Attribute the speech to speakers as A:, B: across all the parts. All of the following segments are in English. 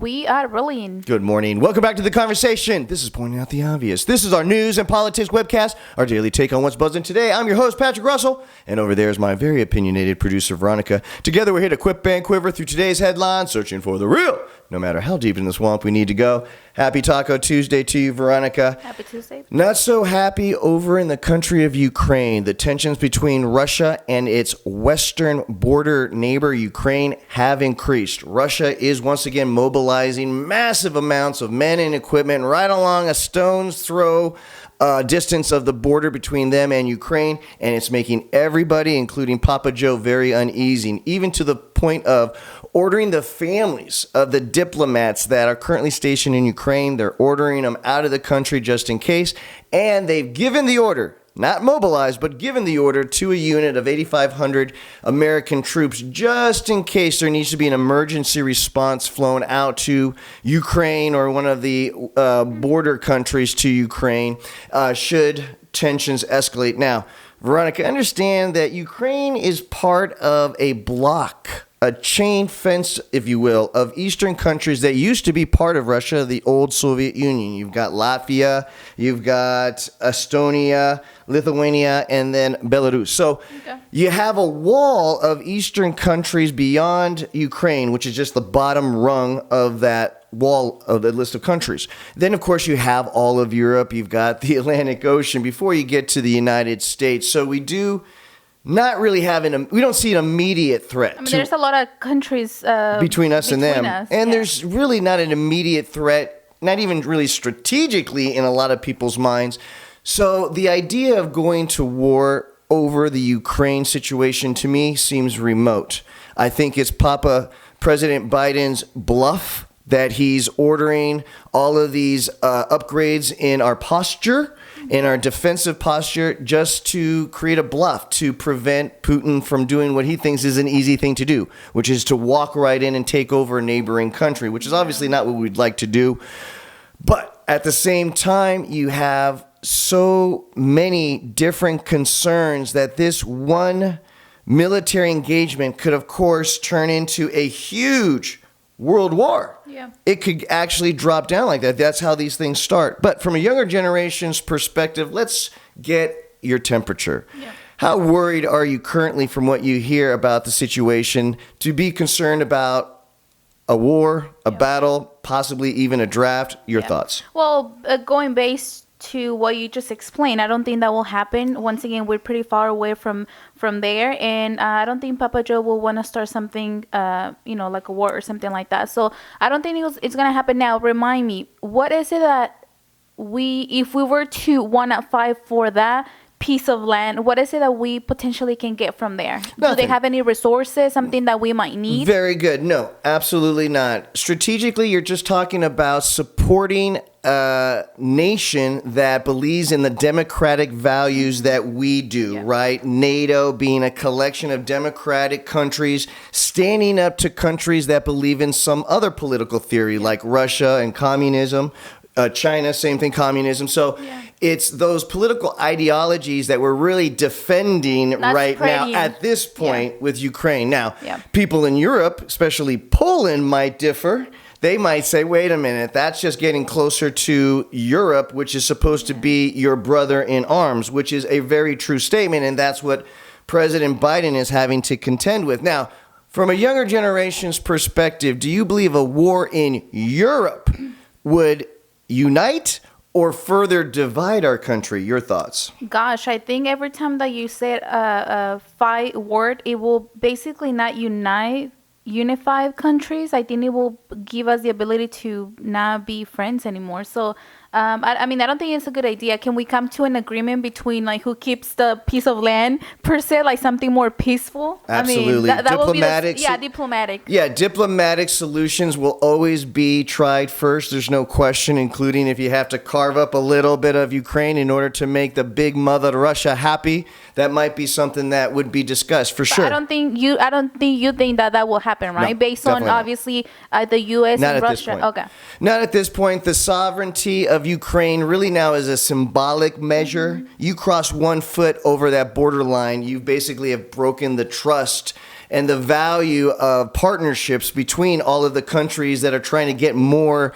A: We are rolling.
B: Good morning. Welcome back to the conversation. This is Pointing Out the Obvious. This is our news and politics webcast, our daily take on what's buzzing today. I'm your host, Patrick Russell, and over there is my very opinionated producer, Veronica. Together, we're here to quip and quiver through today's headlines, searching for the real, no matter how deep in the swamp we need to go. Happy Taco Tuesday to you, Veronica.
A: Happy Tuesday.
B: Not so happy over in the country of Ukraine. The tensions between Russia and its western border neighbor, Ukraine, have increased. Russia is once again mobilizing massive amounts of men and equipment right along a stone's throw distance of the border between them and Ukraine, and it's making everybody, including Papa Joe, very uneasy, even to the point of ordering the families of the diplomats that are currently stationed in Ukraine. They're ordering them out of the country just in case, and they've given the order, not mobilized, but given the order to a unit of 8,500 American troops just in case there needs to be an emergency response flown out to Ukraine or one of the border countries to Ukraine should tensions escalate. Now, Veronica, understand that Ukraine is part of a bloc, a chain fence, if you will, of eastern countries that used to be part of Russia, the old Soviet Union. You've got Latvia, you've got Estonia, Lithuania, and then Belarus. So you have a wall of eastern countries beyond Ukraine, which is just the bottom rung of that wall of the list of countries. Then, of course, you have all of Europe. You've got the Atlantic Ocean before you get to the United States. So we do not really we don't see an immediate threat.
A: I mean, there's a lot of countries
B: between us and them. And
A: yeah.
B: There's really not an immediate threat, not even really strategically in a lot of people's minds. So the idea of going to war over the Ukraine situation to me seems remote. I think it's President Biden's bluff that he's ordering all of these upgrades in our posture, in our defensive posture, just to create a bluff to prevent Putin from doing what he thinks is an easy thing to do, which is to walk right in and take over a neighboring country, which is obviously not what we'd like to do. But at the same time, you have so many different concerns that this one military engagement could, of course, turn into a huge world war.
A: Yeah.
B: It could actually drop down like that. That's how these things start. But from a younger generation's perspective, let's get your temperature.
A: Yeah.
B: How worried are you currently from what you hear about the situation to be concerned about a war, a battle, possibly even a draft? Your thoughts?
A: Well, going based to what you just explained, I don't think that will happen. Once again, we're pretty far away from there, and I don't think Papa Joe will want to start something, like a war or something like that. So I don't think it's going to happen now. Remind me, what is it that if we were to want to fight for that piece of land, what is it that we potentially can get from there?
B: Nothing.
A: Do they have any resources, something that we might need?
B: Very good. No, absolutely not. Strategically, you're just talking about supporting a nation that believes in the democratic values that we do, right? NATO being a collection of democratic countries standing up to countries that believe in some other political theory, like Russia and communism. China, same thing, communism. So it's those political ideologies that we're really defending now at this point with Ukraine. Now, people in Europe, especially Poland, might differ. They might say, wait a minute, that's just getting closer to Europe, which is supposed to be your brother in arms, which is a very true statement. And that's what President Biden is having to contend with. Now, from a younger generation's perspective, do you believe a war in Europe would unite or further divide our country? Your thoughts?
A: Gosh, I think every time that you said a fight word, it will basically not unify countries. I think it will give us the ability to not be friends anymore. So I mean, I don't think it's a good idea. Can we come to an agreement between like who keeps the piece of land per se, like something more peaceful?
B: Absolutely.
A: I mean, that will be
B: diplomatic.
A: diplomatic.
B: Diplomatic solutions will always be tried first. There's no question, including if you have to carve up a little bit of Ukraine in order to make the big mother Russia happy. That might be something that would be discussed for sure.
A: I don't think you think that will happen, right?
B: No,
A: Based on obviously the U.S.
B: Not
A: and
B: at
A: Russia.
B: This point.
A: Okay.
B: Not at this point. The sovereignty of Ukraine really now is a symbolic measure. You cross 1 foot over that borderline, you basically have broken the trust and the value of partnerships between all of the countries that are trying to get more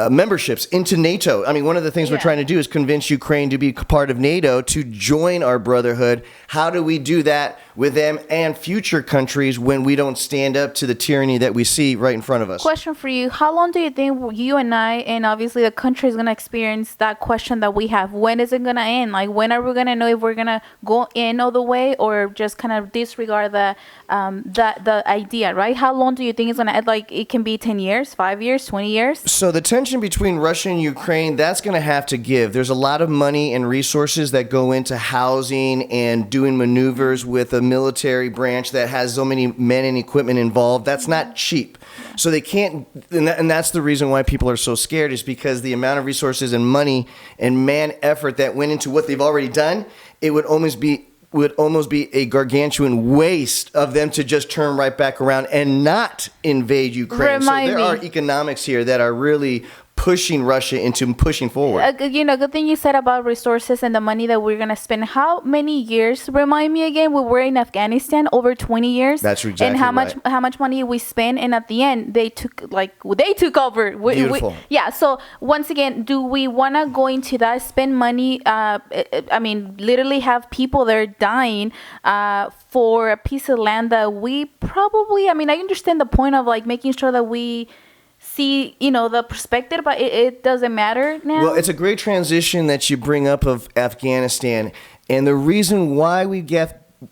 B: memberships into NATO. I mean, one of the things we're trying to do is convince Ukraine to be part of NATO, to join our brotherhood. How do we do that with them and future countries when we don't stand up to the tyranny that we see right in front of us?
A: Question for you. How long do you think you and I, and obviously the country, is going to experience that question that we have? When is it going to end? Like, when are we going to know if we're going to go in all the way or just kind of disregard the idea, right? How long do you think it's going to end? Like, it can be 10 years, 5 years, 20 years?
B: So the tension between Russia and Ukraine, that's going to have to give. There's a lot of money and resources that go into housing and doing maneuvers with a military branch that has so many men and equipment involved. That's not cheap. So they can't, and that's the reason why people are so scared, is because the amount of resources and money and man effort that went into what they've already done, it would almost be a gargantuan waste of them to just turn right back around and not invade Ukraine. So there are economics here that are really pushing Russia into pushing forward.
A: Good thing you said about resources and the money that we're going to spend. How many years, remind me again, we were in Afghanistan over 20 years?
B: That's exactly
A: and how much money we spent, and at the end they took over.
B: Beautiful.
A: So once again, do we want to go into that, spend money, literally have people there dying for a piece of land that we probably, I understand the point of like making sure that we see, the perspective, but it doesn't matter now.
B: Well, it's a great transition that you bring up of Afghanistan. And the reason why we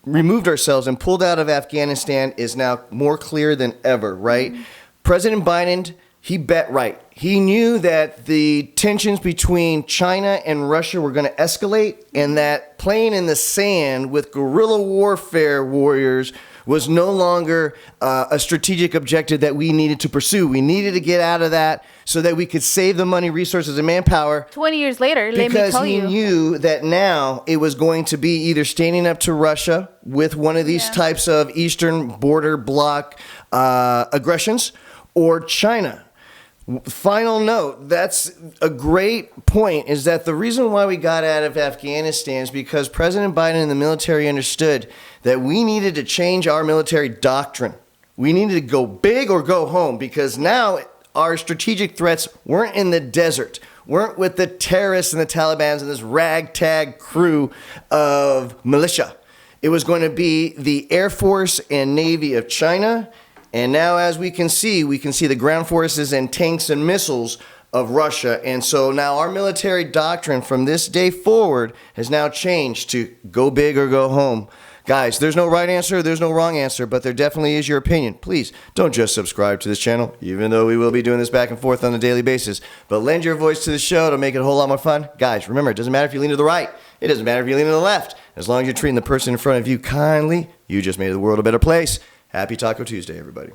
B: removed ourselves and pulled out of Afghanistan is now more clear than ever, right? Mm-hmm. President Biden, he bet right. He knew that the tensions between China and Russia were going to escalate, and that playing in the sand with guerrilla warfare warriors was no longer a strategic objective that we needed to pursue. We needed to get out of that so that we could save the money, resources, and manpower.
A: 20 years later, let me tell you.
B: Because he knew that now it was going to be either standing up to Russia with one of these types of Eastern border bloc aggressions, or China. Final note, that's a great point, is that the reason why we got out of Afghanistan is because President Biden and the military understood that we needed to change our military doctrine. We needed to go big or go home, because now our strategic threats weren't in the desert, weren't with the terrorists and the Taliban and this ragtag crew of militia. It was going to be the Air Force and Navy of China. And now, as we can see the ground forces and tanks and missiles of Russia. And so now our military doctrine from this day forward has now changed to go big or go home. Guys, there's no right answer, there's no wrong answer, but there definitely is your opinion. Please don't just subscribe to this channel, even though we will be doing this back and forth on a daily basis. But lend your voice to the show to make it a whole lot more fun. Guys, remember, it doesn't matter if you lean to the right. It doesn't matter if you lean to the left. As long as you're treating the person in front of you kindly, you just made the world a better place. Happy Taco Tuesday, everybody.